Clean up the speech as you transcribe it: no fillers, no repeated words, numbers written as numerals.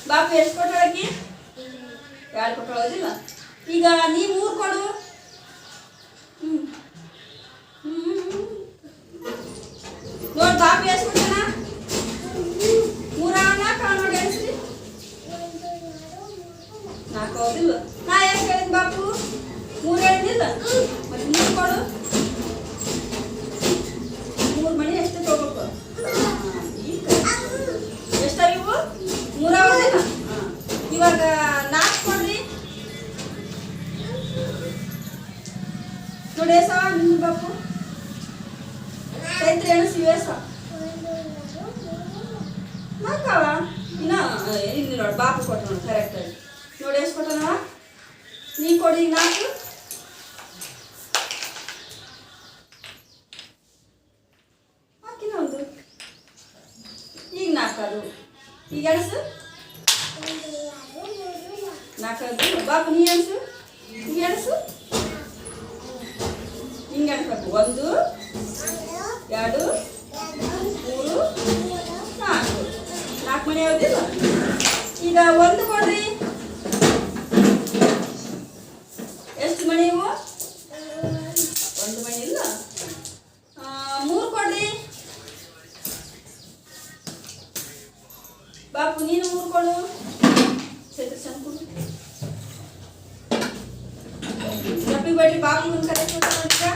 ಬಾಪು ಎಷ್ಟು ಕೊಟ್ಟಳಕಿ? 2 ಕೊಟ್ಟಳೋದಿಲ್ಲ. ಈಗ ನೀ 3 ಕೊಡು. ನೋಡಿ ಬಾಪು ಎಷ್ಟು ಕೊಡ್ತಾನ? 3 4 ನೋಡಿ ಎಣಿಸ್ರಿ. 4 ಹೌದಿಲ್ಲ? ನಾ ಎಷ್ಟು ಹೇಳಿದ್ ಬಾಪು? 3 ಹೇಳಿದಿಲ್ಲ? ಮತ್ತೆ 3 ಕೊಡು. 3 ಮಣಿ ಎಷ್ಟು ತಗೋಬೇಕು? ಎಷ್ಟಾಗಿವು? 3 ಹೌದಿಲ್ಲ? ಇವಾಗ 4 ಕೊಡ್ರಿ. ನೋಡಿ ಎಸವ ನಿನ್ನ ಬಾಪು ಚೈತ್ರ ಎಣಿಸಿ ಎಸವ 4 ಇನ್ನ ಇಲ್ಲಿ ನೋಡಿ ಬಾಪು ಕೊಟ್ಟ ನೋಡಿ ಕರೆಕ್ಟ್ ಆಗಿ ನೋಡಿ ಎಷ್ಟು ಕೊಟ್ಟನವ? ನೀ ಕೊಡಿ 4 ಹಾಕಿನ ಒಂದು ಈಗ 4 ಅದು ಈಗ ಎಣಸು 4 ಅದು ಬಾಪು ನೀ ಎಣಸು ಈಗ ಎಣಸು ಹಿಂಗೆ ಎಣಿಸ್ಬೇಕು 1 2 3 4 ಮಣಿ ಯಾವುದಿಲ್ಲ? ಈಗ 1 ಕೊಡ್ರಿ. ಎಷ್ಟು ಮಣಿ ಇವು? 1 ಮಣಿ ಇಲ್ಲ. 3 ಕೊಡ್ರಿ. ಬಾಪು ನೀನು 3 ಕೊಡು. ಚೈತ್ರ ಚಂದ ಕೊಡು. ತಪ್ಪಿ ಬೇಡ್ರಿ ಬಾಪು ಒಂದು ಕರೆ ಕೊಡ್ತಾರೆ.